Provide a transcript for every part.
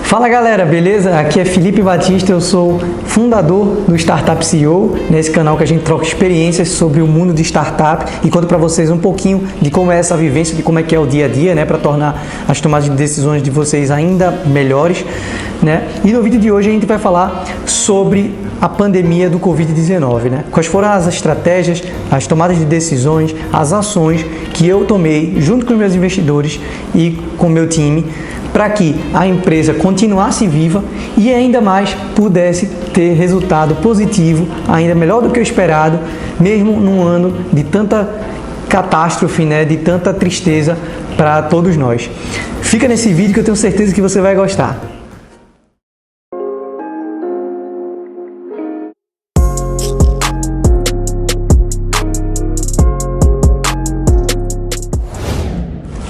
Fala galera, beleza? Aqui é Felipe Batista, eu sou fundador do Startup CEO, nesse canal que a gente troca experiências sobre o mundo de startup e conto para vocês um pouquinho de como é essa vivência, de como é que é o dia a dia, né, para tornar as tomadas de decisões de vocês ainda melhores, né? E no vídeo de hoje a gente vai falar sobre a pandemia do Covid-19, né? Quais foram as estratégias, as tomadas de decisões, as ações que eu tomei junto com os meus investidores e com o meu time para que a empresa continuasse viva e ainda mais pudesse ter resultado positivo, ainda melhor do que o esperado, mesmo num ano de tanta catástrofe, né, de tanta tristeza para todos nós. Fica nesse vídeo que eu tenho certeza que você vai gostar.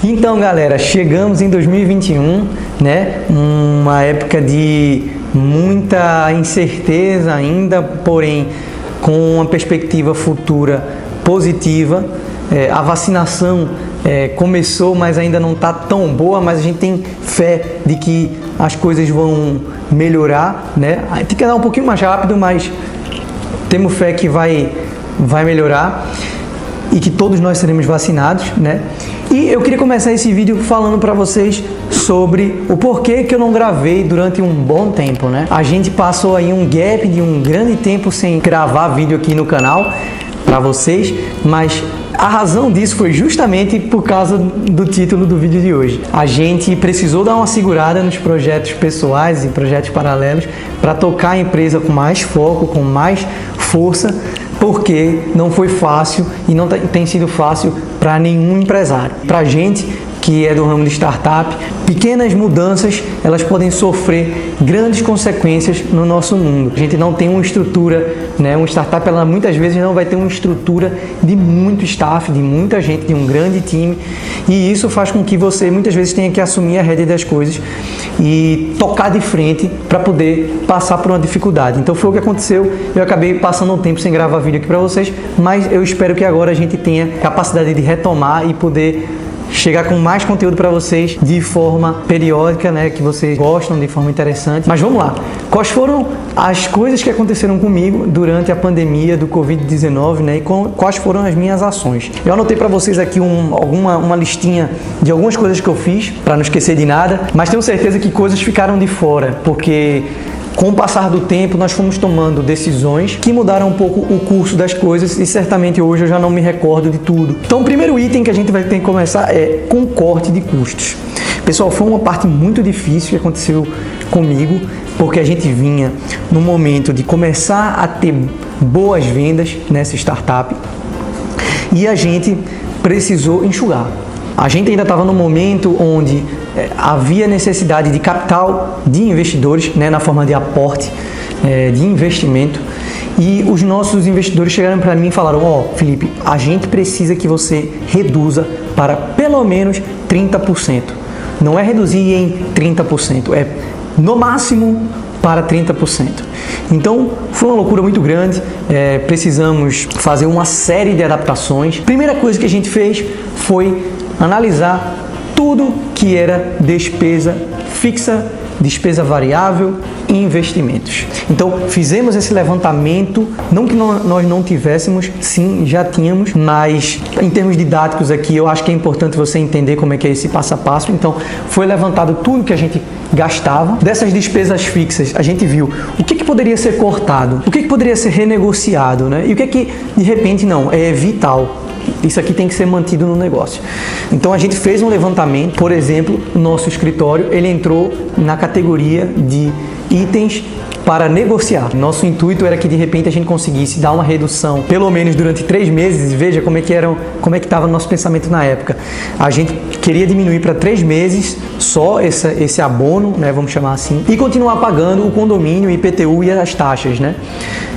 Então galera, chegamos em 2021, né? Uma época de muita incerteza ainda, porém com uma perspectiva futura positiva. A vacinação começou, mas ainda não está tão boa, mas a gente tem fé de que as coisas vão melhorar, né? Tem que andar um pouquinho mais rápido, mas temos fé que vai melhorar e que todos nós seremos vacinados, né? E eu queria começar esse vídeo falando para vocês sobre o porquê que eu não gravei durante um bom tempo, né? A gente passou aí um gap de um grande tempo sem gravar vídeo aqui no canal para vocês, mas a razão disso foi justamente por causa do título do vídeo de hoje. A gente precisou dar uma segurada nos projetos pessoais e projetos paralelos para tocar a empresa com mais foco, com mais força, porque não foi fácil e não tem sido fácil para nenhum empresário. Para a gente que é do ramo de startup, pequenas mudanças elas podem sofrer grandes consequências no nosso mundo. A gente não tem uma estrutura, né? Uma startup ela muitas vezes não vai ter uma estrutura de muito staff, de muita gente, de um grande time, e isso faz com que você muitas vezes tenha que assumir a rédea das coisas e tocar de frente para poder passar por uma dificuldade. Então foi o que aconteceu. Eu acabei passando um tempo sem gravar vídeo aqui para vocês, mas eu espero que agora a gente tenha capacidade de retomar e poder chegar com mais conteúdo para vocês de forma periódica, né, que vocês gostam, de forma interessante. Mas vamos lá. Quais foram as coisas que aconteceram comigo durante a pandemia do Covid-19, né, e quais foram as minhas ações? Eu anotei para vocês aqui uma listinha de algumas coisas que eu fiz, para não esquecer de nada, mas tenho certeza que coisas ficaram de fora, porque com o passar do tempo, nós fomos tomando decisões que mudaram um pouco o curso das coisas e certamente hoje eu já não me recordo de tudo. Então, o primeiro item que a gente vai ter que começar é com corte de custos. Pessoal, foi uma parte muito difícil que aconteceu comigo, porque a gente vinha no momento de começar a ter boas vendas nessa startup e a gente precisou enxugar. A gente ainda estava no momento onde havia necessidade de capital de investidores, né, na forma de aporte, de investimento, e os nossos investidores chegaram para mim e falaram: ó, Felipe, a gente precisa que você reduza para pelo menos 30%. Não é reduzir em 30%, é no máximo para 30%. Então, foi uma loucura muito grande, precisamos fazer uma série de adaptações. Primeira coisa que a gente fez foi analisar tudo que era despesa fixa, despesa variável e investimentos. Então, fizemos esse levantamento, não que nós não tivéssemos, sim, já tínhamos, mas em termos didáticos aqui, eu acho que é importante você entender como é que é esse passo a passo. Então, foi levantado tudo que a gente gastava. Dessas despesas fixas, a gente viu o que poderia ser cortado, o que poderia ser renegociado, né? E o que de repente não, é vital. Isso aqui tem que ser mantido no negócio. Então a gente fez um levantamento, por exemplo, o nosso escritório, ele entrou na categoria de itens para negociar. Nosso intuito era que de repente a gente conseguisse dar uma redução, pelo menos durante 3 meses, e veja como é que estava o nosso pensamento na época. A gente queria diminuir para 3 meses só esse abono, né, vamos chamar assim, e continuar pagando o condomínio, o IPTU e as taxas, né?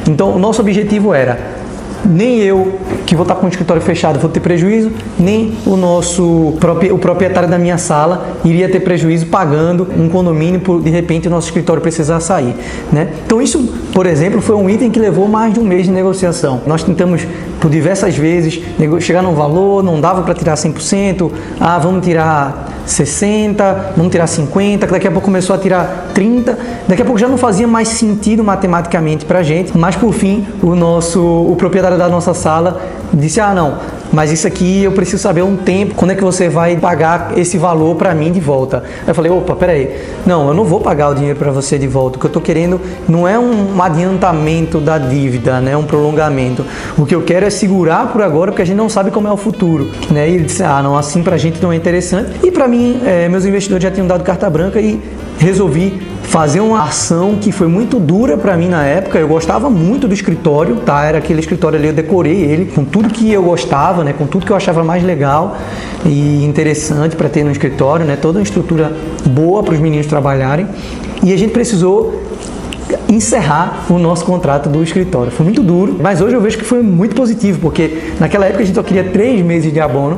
Então o nosso objetivo era: nem eu, que vou estar com o escritório fechado, vou ter prejuízo, nem o proprietário da minha sala iria ter prejuízo pagando um condomínio por, de repente, o nosso escritório precisar sair, né? Então isso, por exemplo, foi um item que levou mais de um mês de negociação. Nós tentamos por diversas vezes chegar num valor, não dava para tirar 100%, vamos tirar 60, vamos tirar 50, daqui a pouco começou a tirar 30, daqui a pouco já não fazia mais sentido matematicamente para a gente, mas por fim o proprietário da nossa sala disse, não, mas isso aqui eu preciso saber um tempo, quando é que você vai pagar esse valor para mim de volta? Eu falei, opa, peraí, não, eu não vou pagar o dinheiro para você de volta, o que eu estou querendo não é um adiantamento da dívida, né, um prolongamento, o que eu quero é segurar por agora, porque a gente não sabe como é o futuro, né, e ele disse, não, assim pra gente não é interessante, e para mim, meus investidores já tinham dado carta branca e resolvi fazer uma ação que foi muito dura para mim na época. Eu gostava muito do escritório, tá? Era aquele escritório ali, eu decorei ele com tudo que eu gostava, né? Com tudo que eu achava mais legal e interessante para ter no escritório, né? Toda uma estrutura boa para os meninos trabalharem. E a gente precisou encerrar o nosso contrato do escritório. Foi muito duro, mas hoje eu vejo que foi muito positivo, porque naquela época a gente só queria 3 meses de abono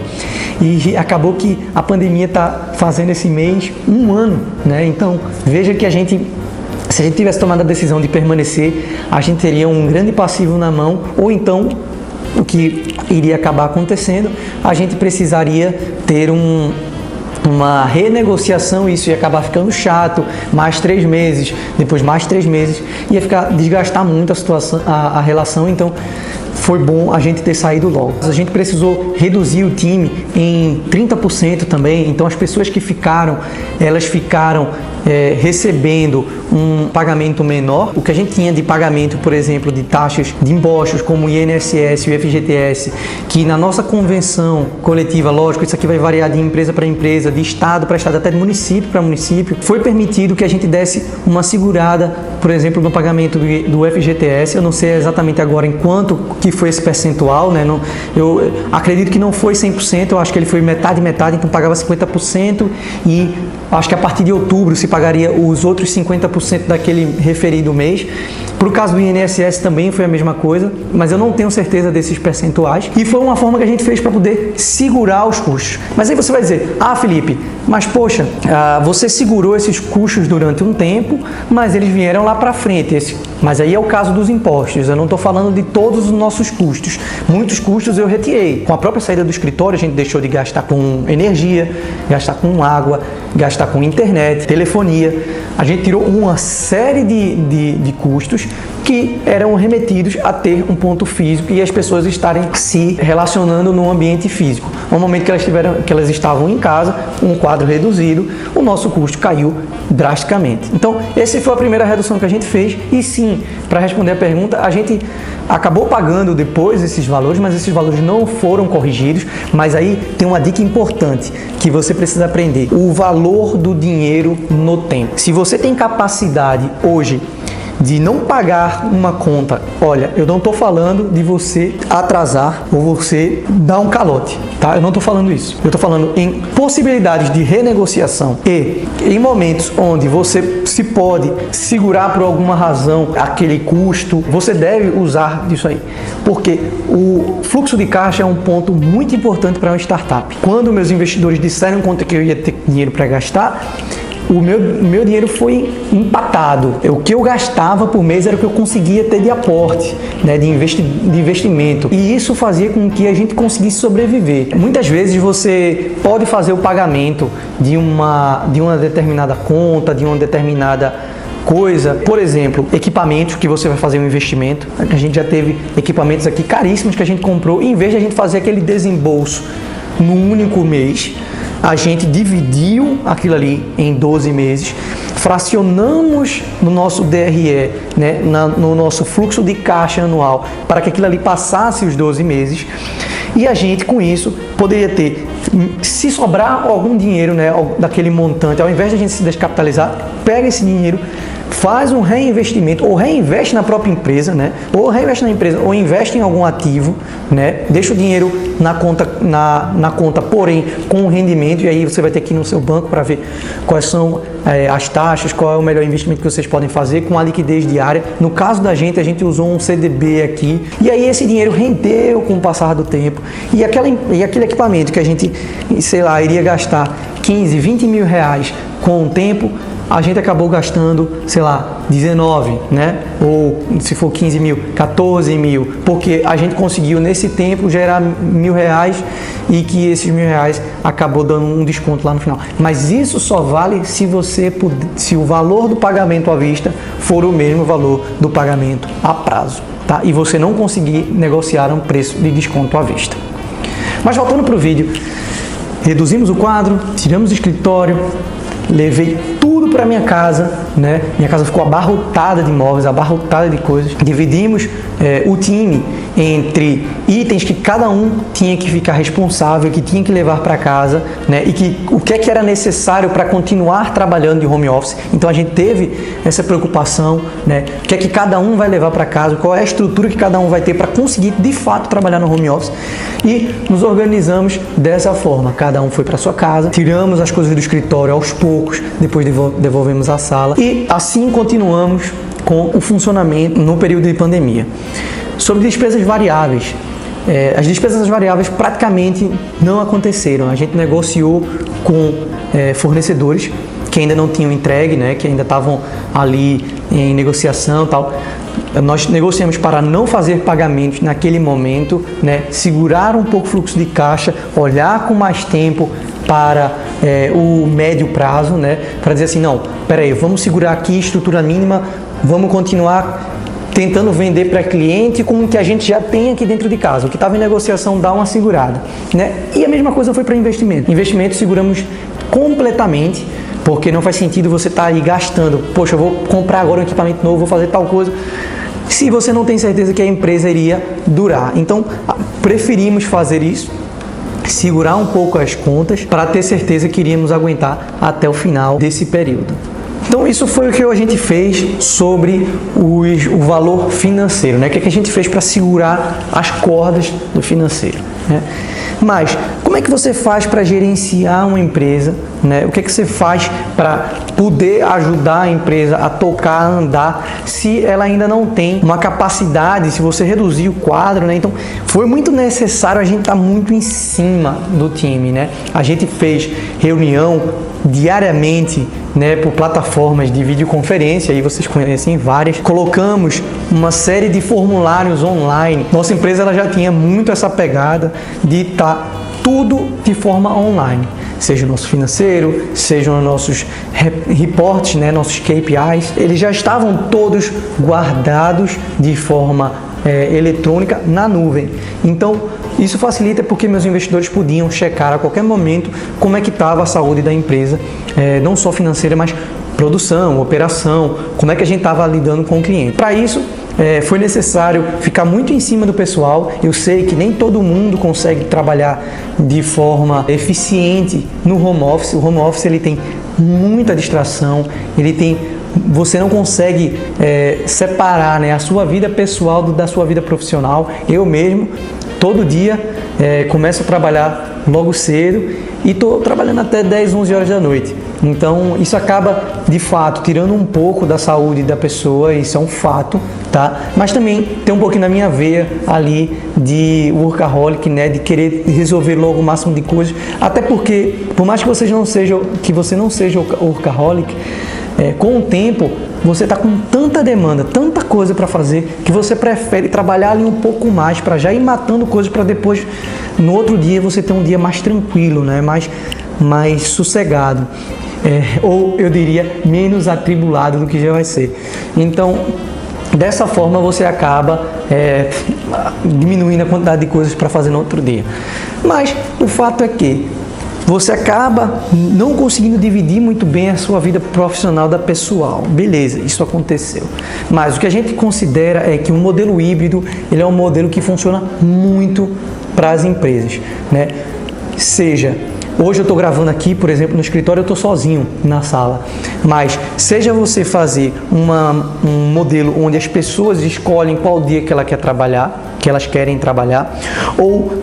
e acabou que a pandemia está fazendo esse mês 1 ano, né? Então, veja que se a gente tivesse tomado a decisão de permanecer, a gente teria um grande passivo na mão, ou então, o que iria acabar acontecendo, a gente precisaria ter uma renegociação, isso ia acabar ficando chato, mais 3 meses, depois mais 3 meses, ia desgastar muito a situação, a relação, então foi bom a gente ter saído logo. A gente precisou reduzir o time em 30% também, então as pessoas que ficaram, elas ficaram recebendo um pagamento menor. O que a gente tinha de pagamento, por exemplo, de taxas de impostos como o INSS e o FGTS, que na nossa convenção coletiva, lógico, isso aqui vai variar de empresa para empresa, de estado para estado, até de município para município, foi permitido que a gente desse uma segurada, por exemplo, no pagamento do FGTS. Eu não sei exatamente agora em quanto que foi esse percentual, né? Eu acredito que não foi 100%, eu acho que ele foi metade, então pagava 50% e acho que a partir de outubro se pagaria os outros 50% daquele referido mês. Para o caso do INSS também foi a mesma coisa, mas eu não tenho certeza desses percentuais. E foi uma forma que a gente fez para poder segurar os custos. Mas aí você vai dizer, Felipe, mas poxa, você segurou esses custos durante um tempo, mas eles vieram lá para frente. Mas aí é o caso dos impostos, eu não estou falando de todos os nossos custos. Muitos custos eu retirei. Com a própria saída do escritório, a gente deixou de gastar com energia, gastar com água, gastar com internet, telefonia. A gente tirou uma série de custos que eram remetidos a ter um ponto físico e as pessoas estarem se relacionando no ambiente físico. No momento que elas estavam em casa, um quadro reduzido, o nosso custo caiu drasticamente. Então, essa foi a primeira redução que a gente fez. E sim, para responder a pergunta, a gente acabou pagando depois esses valores, mas esses valores não foram corrigidos. Mas aí tem uma dica importante que você precisa aprender: o valor do dinheiro no tempo. Se você tem capacidade hoje de não pagar uma conta, olha, eu não estou falando de você atrasar ou você dar um calote, tá? Eu não estou falando isso. Eu estou falando em possibilidades de renegociação e em momentos onde você se pode segurar por alguma razão aquele custo, você deve usar disso aí. Porque o fluxo de caixa é um ponto muito importante para uma startup. Quando meus investidores disseram quanto que eu ia ter dinheiro para gastar, o meu dinheiro foi empatado. O que eu gastava por mês era o que eu conseguia ter de aporte, né, de investimento. E isso fazia com que a gente conseguisse sobreviver. Muitas vezes você pode fazer o pagamento de uma determinada conta, de uma determinada coisa, por exemplo, equipamentos que você vai fazer um investimento. A gente já teve equipamentos aqui caríssimos que a gente comprou, e em vez de a gente fazer aquele desembolso num único mês, a gente dividiu aquilo ali em 12 meses, fracionamos no nosso DRE, né, no nosso fluxo de caixa anual, para que aquilo ali passasse os 12 meses, e a gente com isso poderia ter, se sobrar algum dinheiro, né, daquele montante, ao invés de a gente se descapitalizar, pega esse dinheiro, faz um reinvestimento, ou reinveste na própria empresa, né? Ou reinveste na empresa, ou investe em algum ativo, né? Deixa o dinheiro na conta, porém com rendimento, e aí você vai ter que ir no seu banco para ver quais são as taxas, qual é o melhor investimento que vocês podem fazer com a liquidez diária. No caso da gente, a gente usou um CDB aqui, e aí esse dinheiro rendeu com o passar do tempo, e aquele equipamento que a gente, sei lá, iria gastar 15, 20 mil reais com o tempo, a gente acabou gastando, sei lá, 19, né? Ou se for 15 mil, 14 mil, porque a gente conseguiu nesse tempo gerar R$1.000 e que esses R$1.000 acabou dando um desconto lá no final. Mas isso só vale se o valor do pagamento à vista for o mesmo valor do pagamento a prazo, tá? E você não conseguir negociar um preço de desconto à vista. Mas voltando para o vídeo, reduzimos o quadro, tiramos o escritório, levei tudo para minha casa, né? Minha casa ficou abarrotada de móveis, abarrotada de coisas. Dividimos o time entre itens que cada um tinha que ficar responsável, que tinha que levar para casa, né? E o que é que era necessário para continuar trabalhando de home office. Então a gente teve essa preocupação, né? O que é que cada um vai levar para casa, qual é a estrutura que cada um vai ter para conseguir de fato trabalhar no home office. E nos organizamos dessa forma. Cada um foi para sua casa, tiramos as coisas do escritório aos poucos, depois devolvemos a sala e assim continuamos com o funcionamento no período de pandemia. Sobre despesas variáveis, as despesas variáveis praticamente não aconteceram. A gente negociou com fornecedores que ainda não tinham entregue, né, que ainda estavam ali em negociação e tal. Nós negociamos para não fazer pagamentos naquele momento, né, segurar um pouco o fluxo de caixa, olhar com mais tempo para o médio prazo, né, para dizer assim, não, peraí, vamos segurar aqui estrutura mínima, vamos continuar tentando vender para cliente com o que a gente já tem aqui dentro de casa. O que estava em negociação dá uma segurada, né? E a mesma coisa foi para investimento. Investimento seguramos completamente, porque não faz sentido você estar aí gastando. Poxa, eu vou comprar agora um equipamento novo, vou fazer tal coisa, se você não tem certeza que a empresa iria durar. Então, preferimos fazer isso, segurar um pouco as contas para ter certeza que iríamos aguentar até o final desse período. Então isso foi o que a gente fez sobre o valor financeiro, né? O que a gente fez para segurar as cordas do financeiro, né? Mas como é que você faz para gerenciar uma empresa, né? O que você faz para poder ajudar a empresa a tocar, a andar, se ela ainda não tem uma capacidade, se você reduzir o quadro, né? Então foi muito necessário a gente estar muito em cima do time, né? A gente fez reunião diariamente, né, por plataformas de videoconferência, aí vocês conhecem várias. Colocamos uma série de formulários online. Nossa empresa ela já tinha muito essa pegada de estar tudo de forma online, seja o nosso financeiro, sejam os nossos reportes, né, nossos KPIs, eles já estavam todos guardados de forma eletrônica na nuvem. Então isso facilita porque meus investidores podiam checar a qualquer momento como é que estava a saúde da empresa, não só financeira, mas produção, operação, como é que a gente estava lidando com o cliente. Para isso, foi necessário ficar muito em cima do pessoal. Eu sei que nem todo mundo consegue trabalhar de forma eficiente no home office. O home office ele tem muita distração, você não consegue separar, né, a sua vida pessoal da sua vida profissional. Eu mesmo, todo dia, começo a trabalhar logo cedo e estou trabalhando até 10, 11 horas da noite. Então, isso acaba, de fato, tirando um pouco da saúde da pessoa, isso é um fato, tá? Mas também tem um pouquinho na minha veia ali de workaholic, né? De querer resolver logo o máximo de coisas. Até porque, por mais que você não seja workaholic, com o tempo, você está com tanta demanda, tanta coisa para fazer, que você prefere trabalhar ali um pouco mais para já ir matando coisas para depois, no outro dia, você ter um dia mais tranquilo, né? mais sossegado. Ou eu diria, menos atribulado do que já vai ser. Então, dessa forma, você acaba diminuindo a quantidade de coisas para fazer no outro dia. Mas o fato é que você acaba não conseguindo dividir muito bem a sua vida profissional da pessoal. Beleza, isso aconteceu. Mas o que a gente considera é que o modelo híbrido, ele é um modelo que funciona muito para as empresas, né? Hoje eu estou gravando aqui, por exemplo, no escritório, eu estou sozinho na sala. Mas seja você fazer um modelo onde as pessoas escolhem qual dia que elas querem trabalhar, ou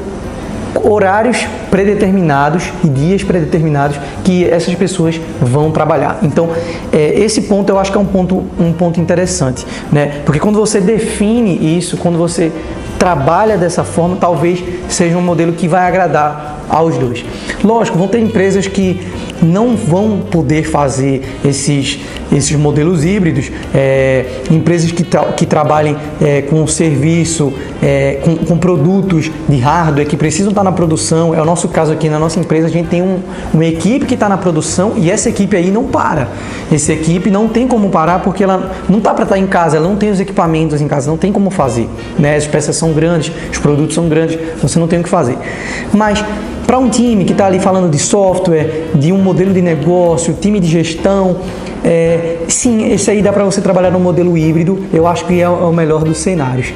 horários predeterminados e dias predeterminados que essas pessoas vão trabalhar. Então, esse ponto eu acho que é um ponto interessante, né? Porque quando você define isso, quando você trabalha dessa forma, talvez seja um modelo que vai agradar aos dois. Lógico, vão ter empresas que não vão poder fazer esses modelos híbridos. Empresas que trabalhem com serviço, com produtos de hardware que precisam estar na produção. É o nosso caso aqui na nossa empresa, a gente tem uma equipe que está na produção e essa equipe aí não para. Essa equipe não tem como parar porque ela não está para estar em casa, ela não tem os equipamentos em casa, não tem como fazer, né? As peças são grandes, os produtos são grandes, você não tem o que fazer. Mas para um time que está ali falando de software, de um modelo de negócio, time de gestão, sim, esse aí dá para você trabalhar no modelo híbrido, eu acho que é o melhor dos cenários,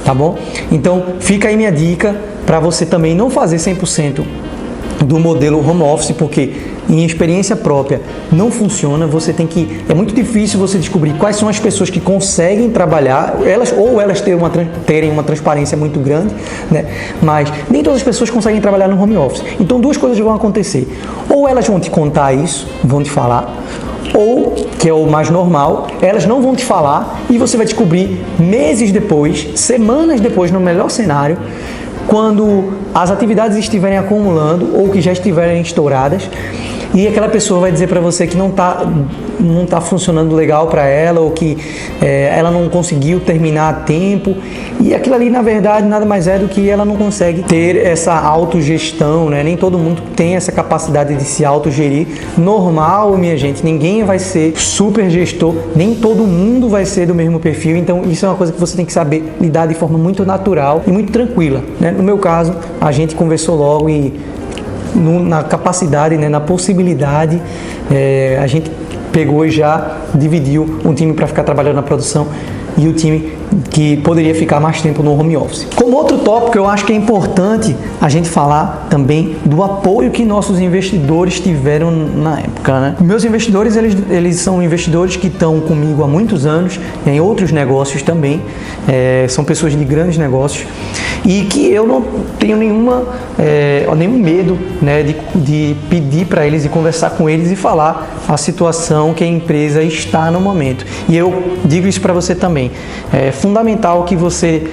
tá bom? Então fica aí minha dica para você também não fazer 100% do modelo home office, porque em experiência própria não funciona. Você tem que, é muito difícil você descobrir quais são as pessoas que conseguem trabalhar, elas terem uma transparência muito grande, né? Mas nem todas as pessoas conseguem trabalhar no home office. Então duas coisas vão acontecer: ou elas vão te contar isso, vão te falar, ou, que é o mais normal, elas não vão te falar e você vai descobrir meses depois, semanas depois, no melhor cenário, quando as atividades estiverem acumulando ou que já estiverem estouradas, e aquela pessoa vai dizer para você que não tá funcionando legal para ela, ou que ela não conseguiu terminar a tempo, e aquilo ali na verdade nada mais é do que ela não consegue ter essa autogestão, né? Nem todo mundo tem essa capacidade de se autogerir. Normal, minha gente, ninguém vai ser super gestor, nem todo mundo vai ser do mesmo perfil, então isso é uma coisa que você tem que saber lidar de forma muito natural e muito tranquila, né? No meu caso, a gente conversou logo e na capacidade, né, na possibilidade, a gente pegou e já dividiu um time para ficar trabalhando na produção e o time que poderia ficar mais tempo no home office. Como outro tópico, eu acho que é importante a gente falar também do apoio que nossos investidores tiveram na época, né? Meus investidores, eles são investidores que estão comigo há muitos anos, em outros negócios também, são pessoas de grandes negócios, e que eu não tenho nenhum medo, né, de pedir para eles e conversar com eles e falar a situação que a empresa está no momento. E eu digo isso para você também. É fundamental que você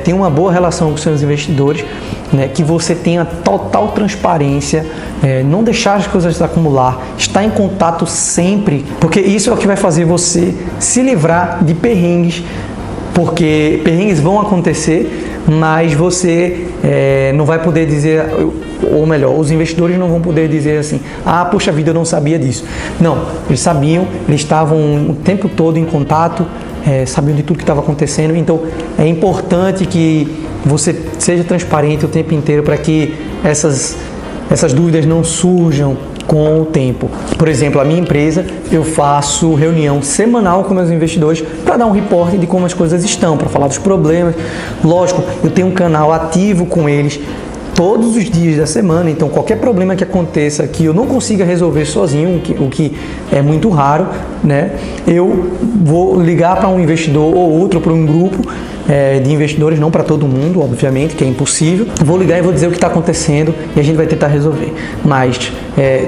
tenha uma boa relação com seus investidores, né, que você tenha total transparência, não deixar as coisas acumular, estar em contato sempre, porque isso é o que vai fazer você se livrar de perrengues, porque perrengues vão acontecer, mas você não vai poder dizer, ou melhor, os investidores não vão poder dizer assim: ah, poxa vida, eu não sabia disso. Não, eles sabiam, eles estavam o tempo todo em contato, sabiam de tudo que estava acontecendo. Então é importante que você seja transparente o tempo inteiro para que essas dúvidas não surjam com o tempo. Por exemplo, a minha empresa, eu faço reunião semanal com meus investidores para dar um reporte de como as coisas estão, para falar dos problemas. Lógico, eu tenho um canal ativo com eles todos os dias da semana, então qualquer problema que aconteça que eu não consiga resolver sozinho, o que é muito raro, né? Eu vou ligar para um investidor ou outro, para um grupo de investidores, não para todo mundo, obviamente, que é impossível. Vou ligar e vou dizer o que está acontecendo e a gente vai tentar resolver. Mas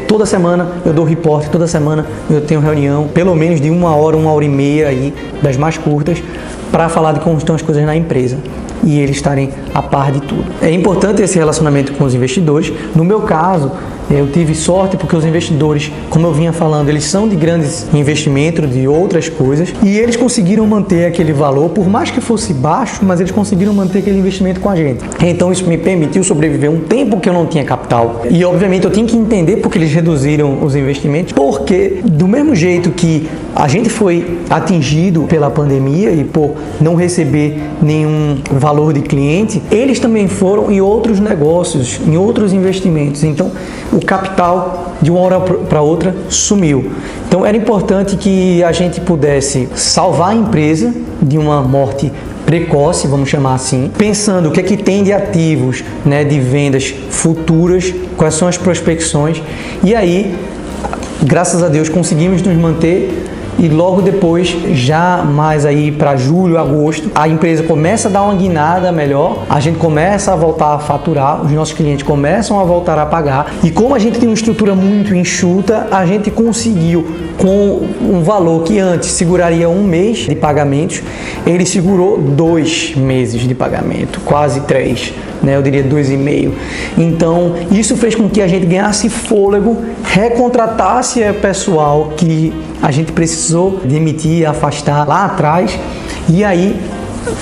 toda semana eu dou reporte, toda semana eu tenho reunião, pelo menos de 1 hora, 1h30 aí, das mais curtas, para falar de como estão as coisas na empresa e eles estarem a par de tudo. É importante esse relacionamento com os investidores. No meu caso, eu tive sorte porque os investidores, como eu vinha falando, eles são de grandes investimentos, de outras coisas, e eles conseguiram manter aquele valor, por mais que fosse baixo, mas eles conseguiram manter aquele investimento com a gente. Então isso me permitiu sobreviver um tempo que eu não tinha capital. E obviamente eu tinha que entender porque eles reduziram os investimentos, porque do mesmo jeito que a gente foi atingido pela pandemia e por não receber nenhum valor de cliente, eles também foram em outros negócios, em outros investimentos. Então o capital de uma hora para outra sumiu. Então era importante que a gente pudesse salvar a empresa de uma morte precoce, vamos chamar assim, pensando o que é que tem de ativos, né, de vendas futuras, quais são as prospecções, e aí, graças a Deus, conseguimos nos manter. E logo depois, já mais aí para julho, agosto, a empresa começa a dar uma guinada melhor, a gente começa a voltar a faturar, os nossos clientes começam a voltar a pagar. E como a gente tem uma estrutura muito enxuta, a gente conseguiu, com um valor que antes seguraria 1 mês de pagamentos, ele segurou 2 meses de pagamento, quase 3. né? Eu diria 2,5. Então, isso fez com que a gente ganhasse fôlego, recontratasse pessoal que a gente precisou demitir, afastar lá atrás, e aí,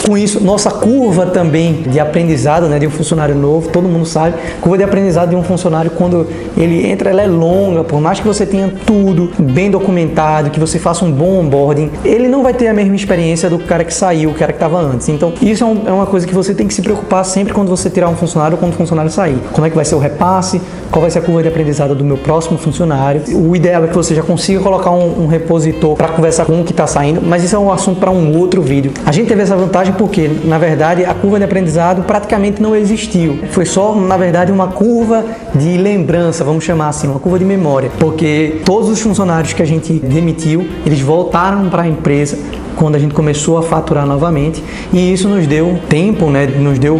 com isso, nossa curva também de aprendizado, né, de um funcionário novo, todo mundo sabe, curva de aprendizado de um funcionário, quando ele entra, ela é longa. Por mais que você tenha tudo bem documentado, que você faça um bom onboarding, ele não vai ter a mesma experiência do cara que saiu, o cara que estava antes. Então, isso é uma coisa que você tem que se preocupar sempre quando você tirar um funcionário ou quando o funcionário sair. Como é que vai ser o repasse? Qual vai ser a curva de aprendizado do meu próximo funcionário? O ideal é que você já consiga colocar um repositor para conversar com o que está saindo, mas isso é um assunto para um outro vídeo. A gente teve essa vantagem porque, na verdade, a curva de aprendizado praticamente não existiu. Foi só, na verdade, uma curva de lembrança, vamos chamar assim, uma curva de memória, porque todos os funcionários que a gente demitiu, eles voltaram para a empresa quando a gente começou a faturar novamente, e isso nos deu tempo, né? Nos deu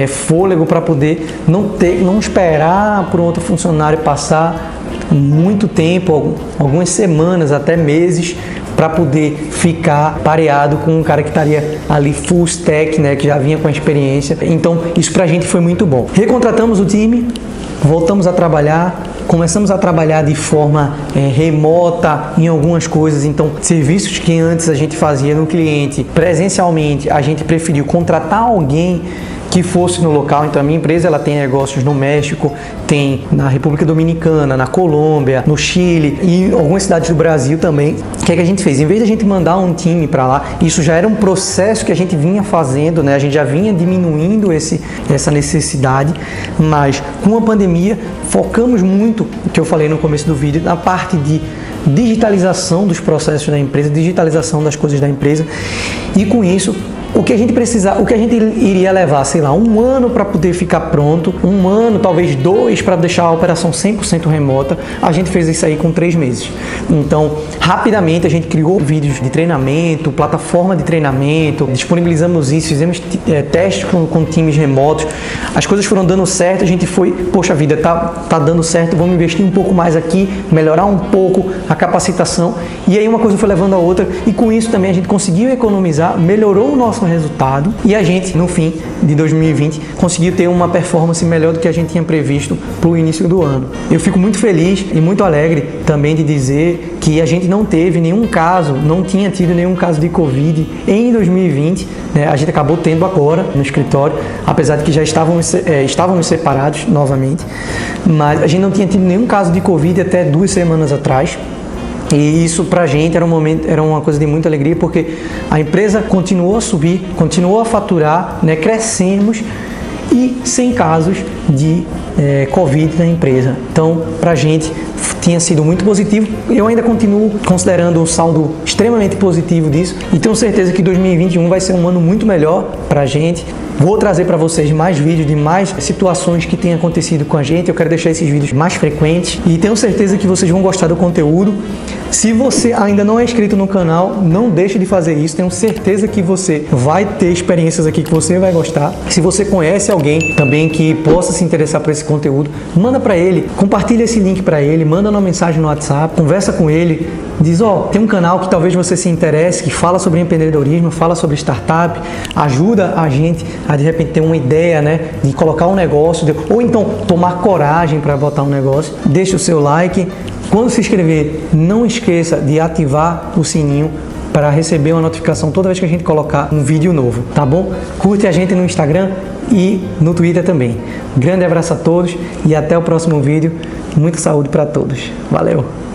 fôlego para poder não esperar por outro funcionário passar muito tempo, algumas semanas, até meses, para poder ficar pareado com um cara que estaria ali full stack, né, que já vinha com a experiência. Então, isso pra gente foi muito bom. Recontratamos o time, voltamos a trabalhar, começamos a trabalhar de forma remota em algumas coisas. Então, serviços que antes a gente fazia no cliente presencialmente, a gente preferiu contratar alguém que fosse no local. Então, a minha empresa ela tem negócios no México, tem na República Dominicana, na Colômbia, no Chile e algumas cidades do Brasil também. O que é que a gente fez? Em vez de a gente mandar um time para lá, isso já era um processo que a gente vinha fazendo, né? A gente já vinha diminuindo essa necessidade, mas com a pandemia focamos muito, o que eu falei no começo do vídeo, na parte de digitalização dos processos da empresa, digitalização das coisas da empresa, e com isso o que a gente iria levar, sei lá, 1 ano para poder ficar pronto, 1 ano, talvez 2 para deixar a operação 100% remota, a gente fez isso aí com 3 meses. Então, rapidamente a gente criou vídeos de treinamento, plataforma de treinamento, disponibilizamos isso, fizemos testes com times remotos, as coisas foram dando certo, a gente foi, poxa vida, tá dando certo, vamos investir um pouco mais aqui, melhorar um pouco a capacitação, e aí uma coisa foi levando a outra, e com isso também a gente conseguiu economizar, melhorou o nosso resultado, e a gente, no fim de 2020, conseguiu ter uma performance melhor do que a gente tinha previsto para o início do ano. Eu fico muito feliz e muito alegre também de dizer que a gente não teve nenhum caso, não tinha tido nenhum caso de Covid em 2020, né? A gente acabou tendo agora no escritório, apesar de que já estávamos separados novamente, mas a gente não tinha tido nenhum caso de Covid até 2 semanas atrás. E isso pra gente era uma coisa de muita alegria, porque a empresa continuou a subir, continuou a faturar, né, crescemos e sem casos de Covid na empresa. Então, pra gente tinha sido muito positivo. Eu ainda continuo considerando um saldo extremamente positivo disso e tenho certeza que 2021 vai ser um ano muito melhor pra gente. Vou trazer para vocês mais vídeos de mais situações que têm acontecido com a gente. Eu quero deixar esses vídeos mais frequentes e tenho certeza que vocês vão gostar do conteúdo. Se você ainda não é inscrito no canal, não deixe de fazer isso. Tenho certeza que você vai ter experiências aqui que você vai gostar. Se você conhece alguém também que possa se interessar por esse conteúdo, manda para ele, compartilha esse link para ele, manda uma mensagem no WhatsApp, conversa com ele, diz, tem um canal que talvez você se interesse, que fala sobre empreendedorismo, fala sobre startup, ajuda a gente a de repente ter uma ideia, né, de colocar um negócio, ou então tomar coragem para botar um negócio. Deixa o seu like. Quando se inscrever, não esqueça de ativar o sininho para receber uma notificação toda vez que a gente colocar um vídeo novo, tá bom? Curte a gente no Instagram e no Twitter também. Grande abraço a todos e até o próximo vídeo. Muita saúde para todos. Valeu!